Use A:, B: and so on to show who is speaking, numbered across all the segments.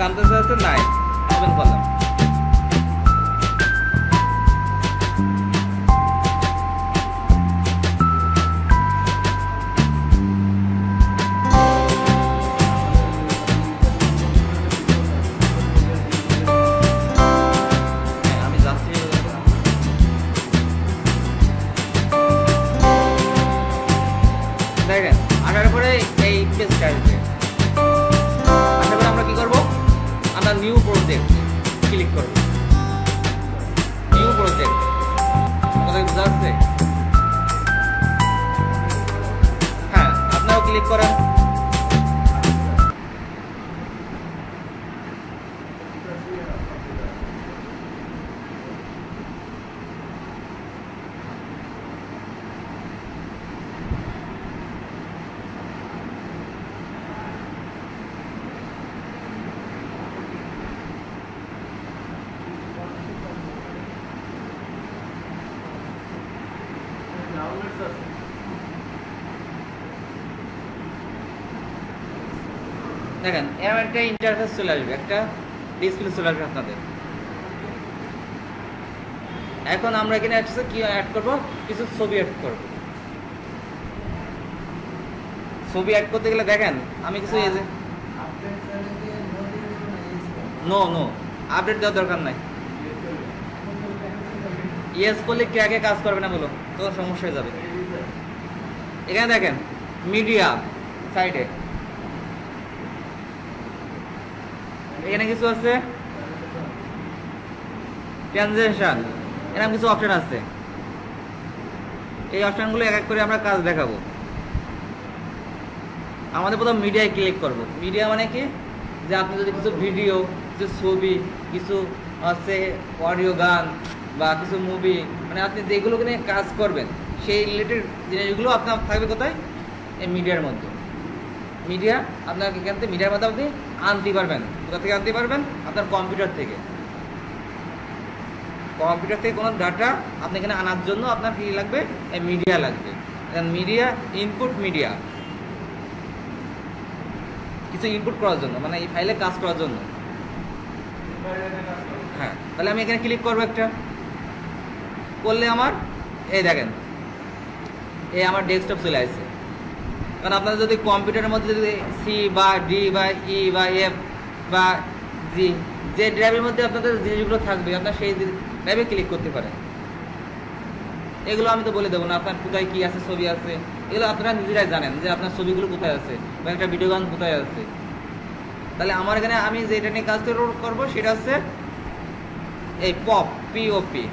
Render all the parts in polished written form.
A: টানতেছে আছে নাই, ওপেন করলাম। দেখেন আসার পরে এই পেজটা আসবে। আসার পরে আমরা কি করব, আমরা নিউ প্রজেক্ট ক্লিক করব। নিউ প্রজেক্ট কথা বুঝা যাচ্ছে? হ্যাঁ, আপনারাও ক্লিক করেন। দেখেন এরকম একটা ইন্টারফেস চলে আসবে, একটা ডিসপ্লে চলে আসবে আপনাদের। এখন আমরা এখানে কি অ্যাড করব, কিছু ছবি অ্যাড করব। ছবি অ্যাড করতে গেলে দেখেন আমি কিছু এই যে নো আপডেট দেওয়ার দরকার নাই। ইয়েস করলে কি আগে কাজ করবে না বলো, তো সমস্যা হয়ে যাবে। এখানে দেখেন মিডিয়া সাইডে এখানে কিছু আছে, ট্রানজেকশন, এরকম কিছু অপশন আছে। এই অপশনগুলো এক এক করে আমরা কাজ দেখাবো। আমাদের প্রথম মিডিয়ায় ক্লিক করব। মিডিয়া মানে কি, যে আপনি যদি কিছু ভিডিও, কিছু ছবি, কিছু আছে অডিও গান বা কিছু মুভি, মানে আপনি যেগুলো নিয়ে কাজ করবেন সেই রিলেটেড জিনিসগুলো আপনার থাকবে কোথায়, এই মিডিয়ার মধ্যে। মিডিয়া আপনার এখান থেকে মিডিয়ার মধ্যে আপনি আনতে পারবেন। কোথা থেকে আনতে পারবেন, আপনার কম্পিউটার থেকে। কম্পিউটার থেকে কোনো ডাটা আপনি এখানে আনার জন্য আপনার কি লাগবে, এই মিডিয়া লাগবে। মিডিয়া ইনপুট, মিডিয়া কিছু ইনপুট করার জন্য, মানে এই ফাইলে কাজ করার জন্য। হ্যাঁ, তাহলে আমি এখানে ক্লিক করবো। একটা করলে আমার এই দেখেন এই আমার ডেস্কটপ চলে আসছে। কারণ আপনাদের যদি কম্পিউটারের মধ্যে যদি সি বা ডি বা ই বা এফ বা জি, যে ড্রাইভের মধ্যে আপনাদের জিনিসগুলো থাকবে আপনার সেই ড্রাইভে ক্লিক করতে পারেন। এগুলো আমি তো বলে দেবো না, আপনার কোথায় কি আছে, ছবি আছে, এগুলো আপনারা নিজেরাই জানেন যে আপনার ছবিগুলো কোথায় আছে বা একটা ভিডিও গান কোথায় আছে। তাহলে আমার এখানে আমি যেটা নিয়ে কাজ করবো সেটা হচ্ছে এই পিওপি,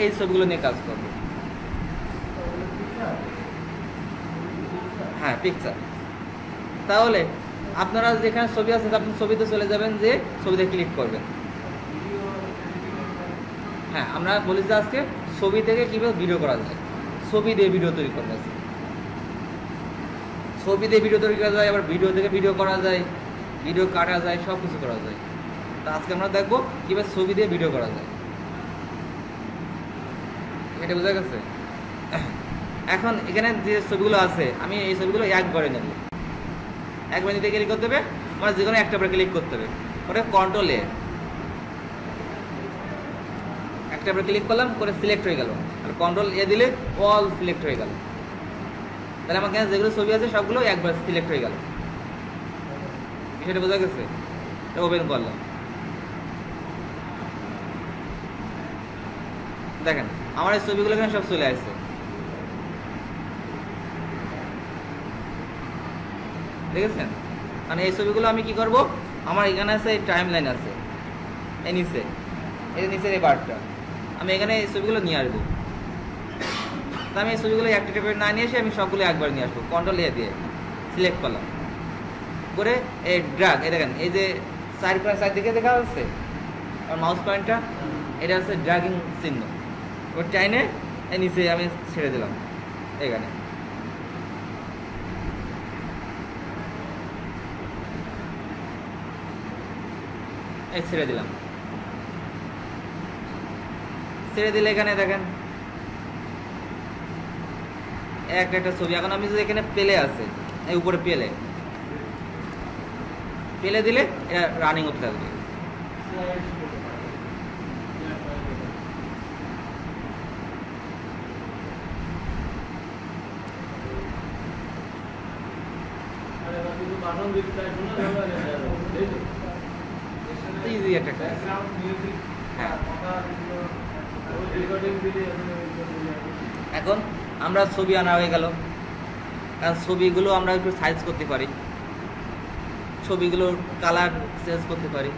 A: এই ছবিগুলো নিয়ে কাজ করবো। হ্যাঁ, পিকচার। তাহলে আপনারা যেখানে ছবি আছে আপনি ছবিতে চলে যাবেন, যে ছবিতে ক্লিক করবেন। হ্যাঁ, আমরা বলি যে আজকে ছবি থেকে কীভাবে ভিডিও করা যায়, ছবি দিয়ে ভিডিও তৈরি করা যায়। ছবি দিয়ে ভিডিও তৈরি করা যায়, আবার ভিডিও থেকে ভিডিও করা যায়, ভিডিও কাটা যায়, সব কিছু করা যায়। তা আজকে আমরা দেখবো কীভাবে ছবি দিয়ে ভিডিও করা যায়। এটা বোঝা গেছে? এখন এখানে যে ছবিগুলো আছে আমি এই ছবিগুলো একবারে নেব। একবার নিতে ক্লিক করতে হবে, মানে যে কোনো একটা ক্লিক করতে হবে। পরে কন্ট্রোল এ একটা ক্লিক করলাম, করে সিলেক্ট হয়ে গেল। আর কন্ট্রোল এ দিলে অল সিলেক্ট হয়ে গেল। তাহলে আমার এখানে যেগুলো ছবি আছে সবগুলো একবার সিলেক্ট হয়ে গেল। সেটা বোঝা গেছে? ওপেন করলাম, দেখেন আমার এই ছবিগুলো এখানে সব চলে আসছে। দেখেছেন? মানে এই ছবিগুলো আমি কি করব, আমার এখানে আছে টাইম লাইন আছে, এই নিচে, এই নিচের এই বারটা আমি এখানে এই ছবিগুলো নিয়ে আসবো। তা আমি এই ছবিগুলো একটা টেপে না নিয়ে এসে আমি সবগুলো একবার নিয়ে আসবো। কন্ট্রোল এ দিয়ে সিলেক্ট করলাম, করে এই ড্রাগ, এই দেখেন এই যে চারদিকে দেখা যাচ্ছে আর মাউস পয়েন্টটা, এটা হচ্ছে ড্রাগিং চিহ্ন। ওর টাইনে এই নিচে আমি ছেড়ে দিলাম, এখানে এই ছেড়ে দিলাম। ছেড়ে দিলে এখানে দেখেন একটা ছবি। এখন আমি যদি এখানে পেলে আছে, এই উপরে পেলে, ফেলে দিলে এটা রানিং হতে থাকবে। ইজি একটা কাজ। হ্যাঁ, এখন আমরা ছবি আনা হয়ে গেল, কারণ ছবিগুলো আমরা একটু সাইজ করতে পারি, ছবিগুলোর কালার চেঞ্জ করতে পারি।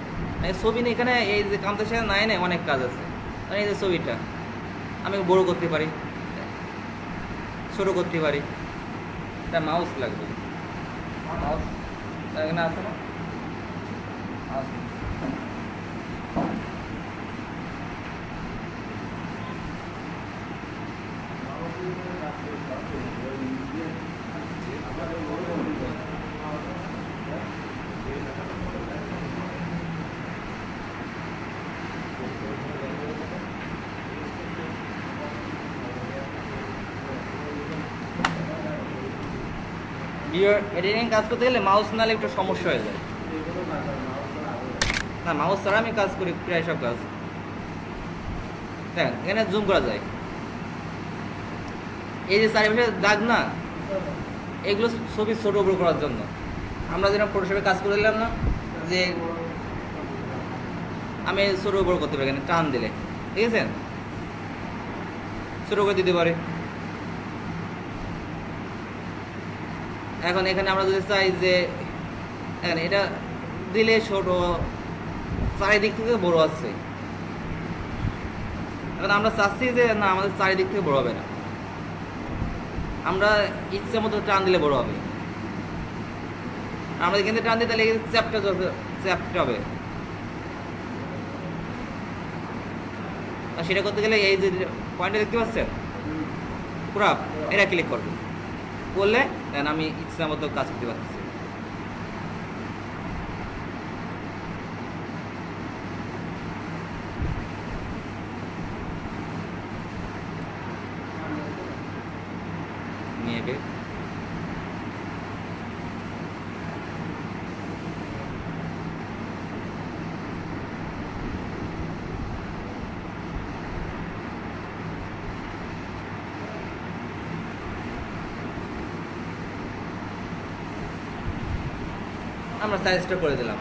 A: ছবি নিয়ে এখানে এই যে কামতার সাথে নাই অনেক কাজ আছে। মানে এই যে ছবিটা আমি বড় করতে পারি, ছোট করতে পারি। এটা মাউস লাগবে, মাউস এখানে আছে না? ভিডিও এডিটিং কাজ করতে গেলে মাউস নালে একটু সমস্যা হয়ে যায়। না, মাউস ছাড়া আমি কাজ করি প্রায় সব কাজ। দেখেন এখানে জুম করা যায়, এই যে চারিপাশে দাগ না, এগুলো ছবি ছোট বড় করার জন্য। আমরা যেরকম ফটোশপে কাজ করে দিলাম না, যে আমি ছোট বড় করতে পারি, টান দিলে ঠিক আছে ছোট করে দিতে পারে। এখন এখানে আমরা যদি চাই যে এখানে এটা দিলে ছোট, চারিদিক থেকে বড় আছে। এখন আমরা চাচ্ছি যে না, আমাদের চারিদিক থেকে বড় হবে না, আমরা ইচ্ছা মতো টান দিলে বড় হবে। আমরা এখানে টান দিই তাহলে চ্যাপটা হবে। আর সেটা করতে গেলে এই যে পয়েন্টটা দেখতে পাচ্ছেন পুরো, এটা ক্লিক করবে, করলে দেন আমি ইচ্ছা মতো কাজ করতে পারছি। মেয়েকে আমরা সাইজটা করে দিলাম।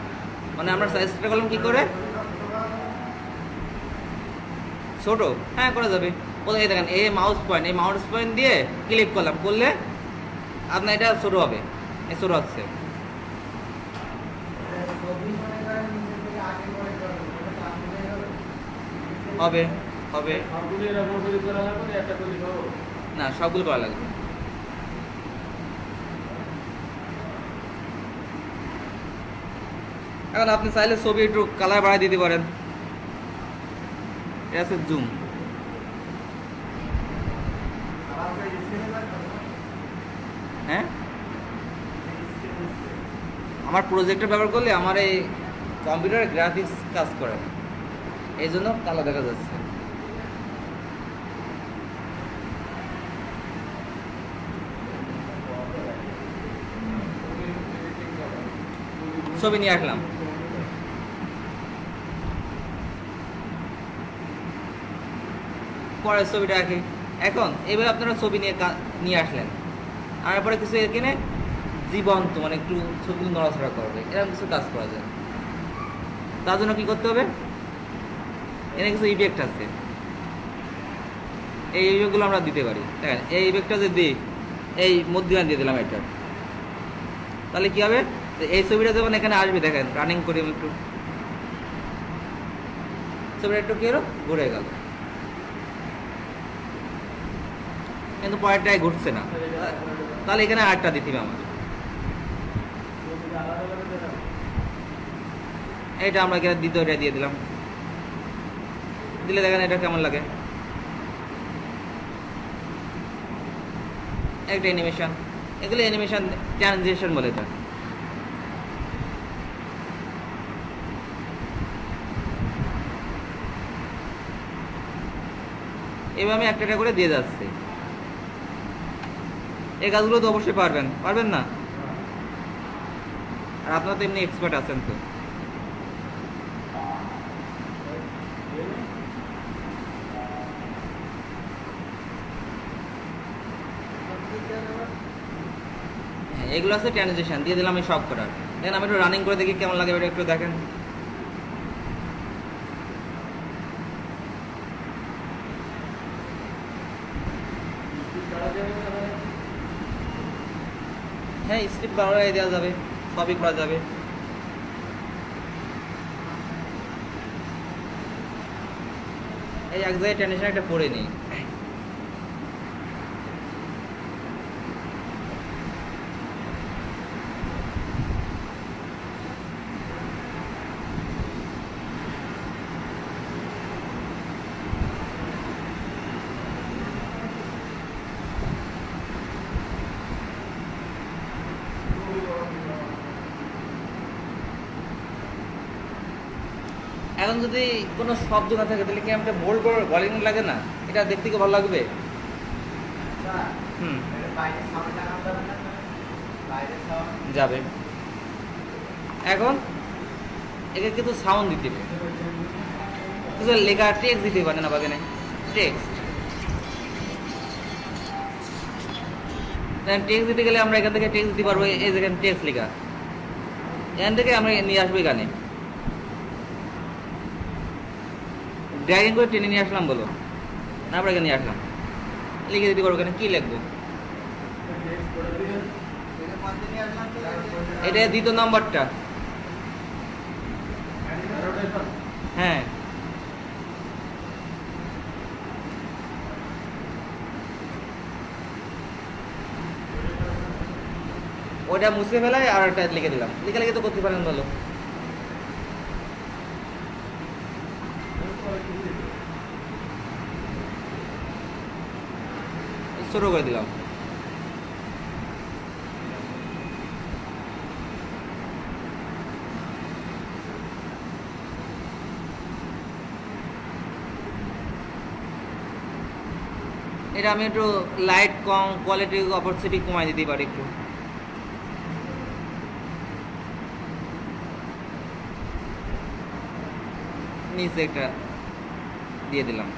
A: মানে আমরা সাইজটা করলাম কি করে, ছোট, হ্যাঁ করা যাবে। কোথায় দেখেন এই মাউস পয়েন্ট, এই মাউস পয়েন্ট দিয়ে ক্লিক করলাম, করলে আপনার এটা ছোট হবে, এই ছোট হচ্ছে। হবে হবে না, সবগুলো করা লাগবে। এখন আপনি চাইলে ছবি একটু কালার বাড়াই দিতে পারেন। এটা আছে জুম, হ্যাঁ আমার প্রজেক্টর ব্যবহার করলে আমার এই কম্পিউটারে গ্রাফিক্স কাজ করে, এই জন্য কালো দেখা যাচ্ছে। ছবি নিয়ে আসলাম, পরের ছবিটা আঁকি। এখন এবার আপনারা ছবি নিয়ে আসলেন, আর পরে কিছু এখানে জীবন্ত মানে একটু ছবিগুলো নড়াচড়া করবে, এরকম কিছু কাজ করা যায়। তার জন্য কি করতে হবে, এখানে কিছু ইফেক্ট আছে, এই ইফেক্টগুলো আমরা দিতে পারি। দেখেন এই ইফেক্টটা যদি দিই, এই মধ্যখানে দিয়ে দিলাম এটা, তাহলে কি হবে, এই ছবিটা যখন এখানে আসবে, দেখেন রানিং করি একটু, ছবিটা একটু কি হলো ঘুরে গেল, কিন্তু পরেরটাই ঘুরছে না। তাহলে এখানে আটটা দিতে হবে আমার, এইটা আমরা এখানে দ্বিতীয়টা দিয়ে দিলাম, দিলে দেখেন এটা কেমন লাগে, একটা অ্যানিমেশন। এগুলো অ্যানিমেশন ট্রানজিশন বলে। এটা এভাবে আমি একটা করে দিয়ে যাচ্ছি। এই কাজগুলো তো অবশ্যই পারবেন না? আর আপনারা তো এমনি এক্সপার্ট আছেন তো। হ্যাঁ, এগুলো আছে ট্রানজিশন দিয়ে দিলাম আমি সব করার। দেখেন আমি একটু রানিং করে দেখি কেমন লাগে, এটা একটু দেখেন। হ্যাঁ, স্লিপ বাড়াই দেওয়া যাবে, সবই করা যাবে। এই এক জায়গায় ট্রানজিশন একটা পড়ে নিই। এখন যদি কোনো শব্দ না থাকে তাহলে কি আমাকে বোল্ড করে ভলিউম লাগে না? এটা দেখতে কি ভালো লাগবে? হুম, যাবে। এখন একে কিন্তু সাউন্ড দিতে হবে, কিছু লেখা টেক্সট দিতে পারে না বাগানে, টেক্সট। টেক্সট দিতে গেলে আমরা এখান থেকে টেক্সট দিতে পারবো, এই যেখানে টেক্সট লেখা, এখান থেকে আমরা নিয়ে আসবো এখানে, ড্রাইভিং করে টেনে নিয়ে আসলাম বলো, তারপরে এখানে নিয়ে আসলাম, লিখে দিতে পারবো। এখানে কি লিখবো? এটা দ্বিতীয় নাম্বারটা। হ্যাঁ, ওটা মুছে ফেলায় আর একটা লিখে দিলাম, লিখে লিখে তো করতে পারেন বলো। ছোট করে দিলাম। এটা আমি একটু লাইট কম, কোয়ালিটি অপরচুনিটি কমাই দিতে পারি একটু। নিচে একটা দিয়ে দিলাম।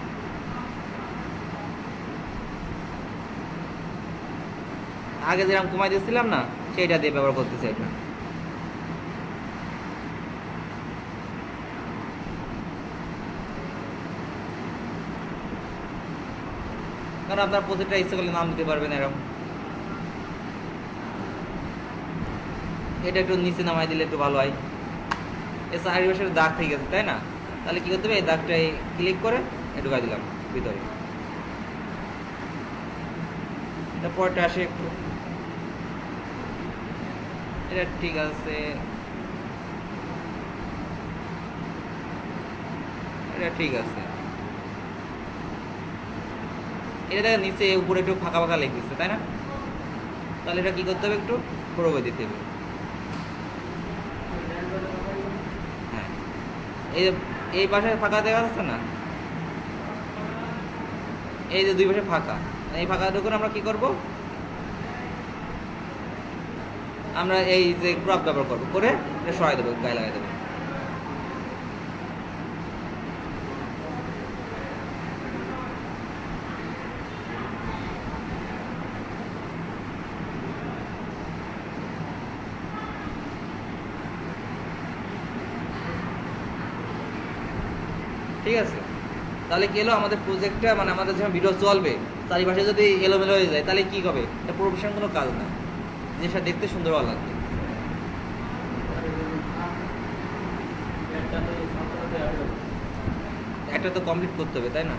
A: আগে যেরকম কমাই দিয়েছিলাম না, সেইটা দিয়ে ব্যবহার করতেছি এটা। কারণ আপনার প্রতিটা ইচ্ছে করলে নাম দিতে পারবেন এরকম। এটা একটু নিচে নামাই দিলে একটু ভালো হয়। এই চারিপাশের দাগ ঠিক আছে, তাই না? তাহলে কি করতে হবে, এই দাগটাই ক্লিক করে ঢুকাই দিলাম ভিতরে। এটা পরটা আসে একটু, এটা ঠিক আছে, এটা ঠিক আছে। এটা দেখেন নিচে উপরে একটু ফাঁকা ফাঁকা লেগেছে, তাই না? তাহলে এটা কি করতে হবে, একটু বড় করে দিতে হবে। হ্যাঁ, এই পাশে ফাঁকা দেখা যাচ্ছে না, এই যে দুই পাশে ফাঁকা, এই ফাঁকা ঢুকুন আমরা কি করব, আমরা এই যে ক্রপ ব্যবহার করবো, করে এটা সরাই দেবো, গায়ে লাগাই দেবো। ঠিক আছে, তাহলে কি হলো, আমাদের প্রজেক্টটা মানে আমাদের যখন ভিডিও চলবে চারিপাশে যদি এলোমেলো হয়ে যায় তাহলে কি হবে, এটা প্রফেশনাল কোনো কাজ না, জিনিসটা দেখতে সুন্দর ভালো লাগবে। একটা তো কমপ্লিট করতে হবে, তাই না?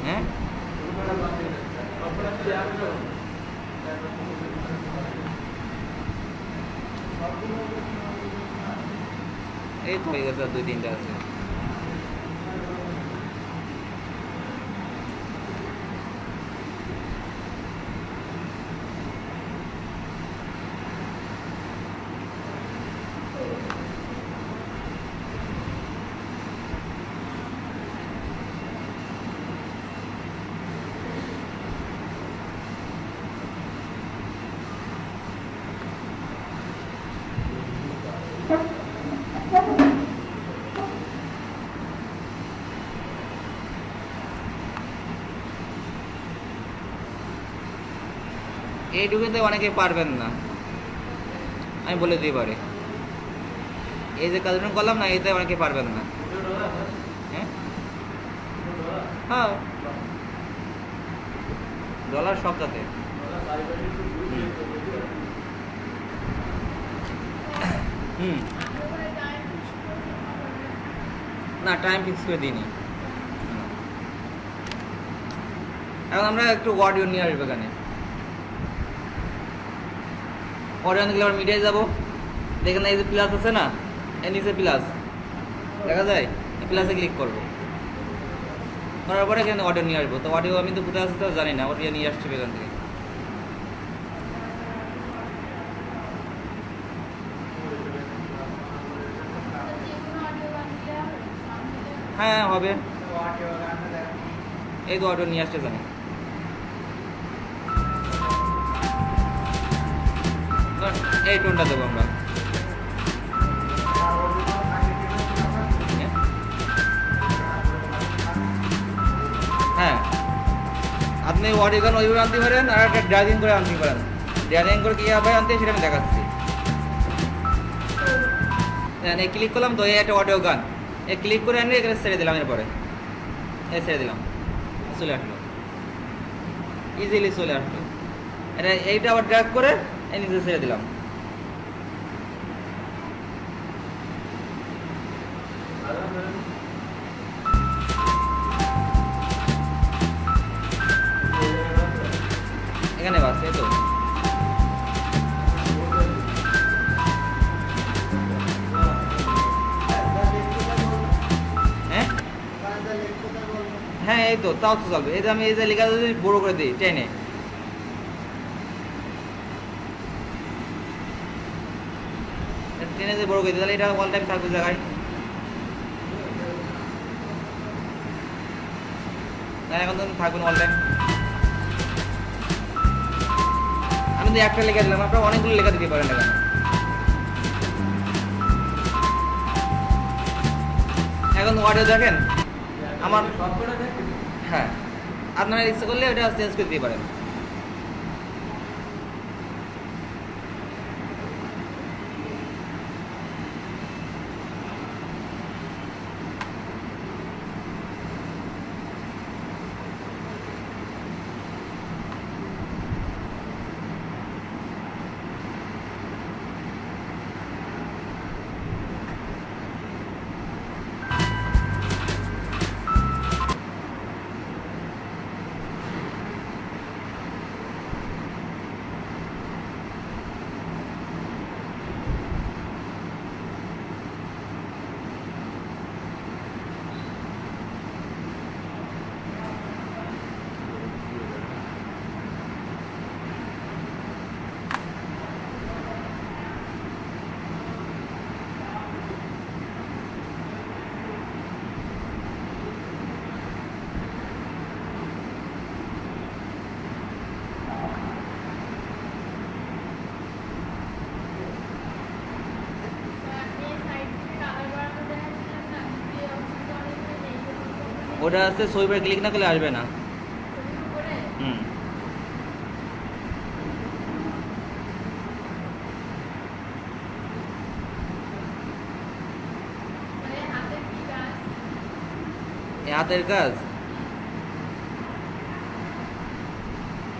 A: হ্যাঁ, এই তো হয়ে গেছে, আর 2-3টা আছে। এইটুকুতে অনেকে পারবেন না, আমি বলে দিই পারে। এই যে কাজটা করলাম না, এতে অনেকে পারবেন না। হ্যাঁ হ্যাঁ, ডলার সবটাতে। হুম, না টাইম ফিক্স করে দিইনি। এখন আমরা একটু অডিও নিয়ে আসবো এখানে। অডিও নিয়ে আবার মিডিয়ায় যাবো, দেখেন এই যে প্লাস আছে না, এর নিচে প্লাস দেখা যায়, এই প্লাসে ক্লিক করবো। করার পরে এখানে অডিও নিয়ে আসবো। তো অডিও আমি তো কোথায় আসতে তো জানি না, অডিও নিয়ে আসছি এখান থেকে। হ্যাঁ হবে, এই তো অডিও নিয়ে আসতে জানি। এই টোনটা দেবো আমরা। হ্যাঁ, আপনি অডিও গান ওইভাবে আনতে পারেন, আর একটা ড্রাইভিং করে আনতে পারেন। ড্রাইভিং করে কীভাবে আনতে সেটা আমি দেখাচ্ছি। এই ক্লিক করলাম তো, এই একটা অডিও গান, এই ক্লিক করে আনলে এখানে ছেড়ে দিলাম। এরপরে এই ছেড়ে দিলাম, চলে আসলো, ইজিলি চলে আসলো। এটা এইটা আবার ড্র্যাগ করে এই নিচে ছেড়ে দিলাম। এখানে বাস, এই তো। হ্যাঁ হ্যাঁ, এই তো, তাও তো চলবে। এই যে আমি এই যে লেখা যদি বড় করে দিই টেনে, টেনে যে বড় করে দিই, তাহলে এটা অল টাইম থাকবে জায়গায়। এখন তো থাকবেন অল টাইম। আমি তো একটা লেখা দিলাম, আপনারা অনেকগুলো লেখা দিতে পারেন এখানে। এখন অডিও দেখেন আমার, হ্যাঁ আপনারা ইচ্ছা করলে ওটা চেঞ্জ করে দিতে পারেন। ওটা আছে ছবিটা ক্লিক না করলে আসবে না। হুম, হাতের কাজ,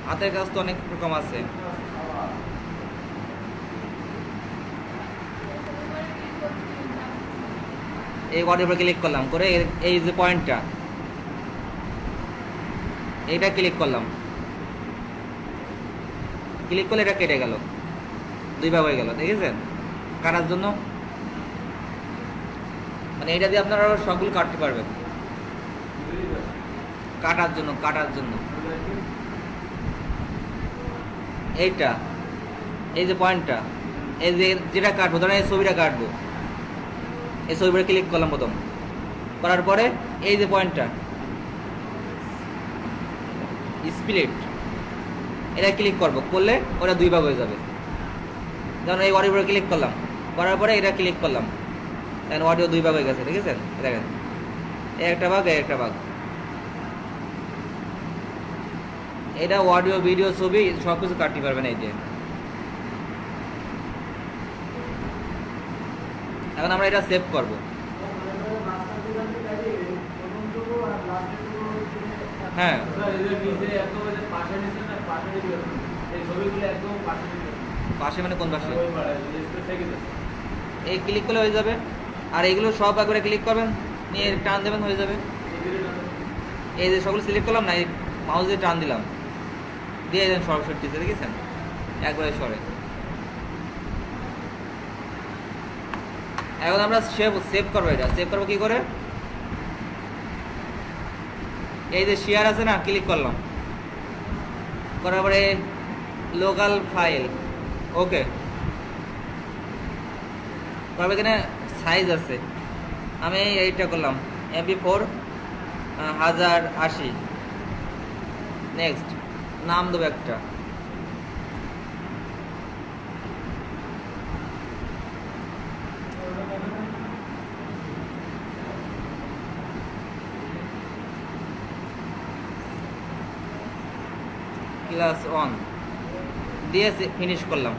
A: হাতের কাজ তো অনেক রকম আছে। এই অডিও উপর ক্লিক করলাম, করে এই যে পয়েন্টটা এইটা ক্লিক করলাম, ক্লিক করলে এটা কেটে গেল, দুই ভাগ হয়ে গেল। দেখেছেন কাটার জন্য মানে এটা দিয়ে আপনারা সবগুলো কাটতে পারবেন, কাটার জন্য এইটা, এই যে পয়েন্টটা, এই যে যেটা কাটবো, ধরেন এই ছবিটা কাটবো, এই ছবিটা ক্লিক করলাম প্রথম, করার পরে এই যে পয়েন্টটা স্প্লিট, এটা ক্লিক করবো, করলে ওটা দুই ভাগ হয়ে যাবে। যেমন এই অডিও ক্লিক করলাম, করার পরে এটা ক্লিক করলাম, এখন অডিও দুই ভাগ হয়ে গেছে, ঠিক আছে? দেখেন এই একটা ভাগ, এই একটা ভাগ। এটা অডিও, ভিডিও, ছবি সব কিছু কাটতে পারবেন এই দিয়ে। এখন আমরা এটা সেভ করব। হ্যাঁ, পাশে মানে কোন পাশে? এই ক্লিক করলে হয়ে যাবে। আর এইগুলো সব একবারে ক্লিক করবেন, নিয়ে টান দেবেন, হয়ে যাবে। এই যে সবগুলো সিলেক্ট করলাম না, এই মাউস দিয়ে টান দিলাম, দিয়ে দেন সরাসরি, দেখেছেন একবারে সরে। এখন আমরা সেভ করবো। এটা সেভ করবো কি করে? এই যে শেয়ার আছে না, ক্লিক করলাম, করার পরে লোকাল ফাইল, ওকে। তারপরে এখানে সাইজ আছে, আমি এইটা করলাম MP4 1080। নেক্সট নাম দেবো একটা, ক্লাস 1 দিয়ে ফিনিশ করলাম।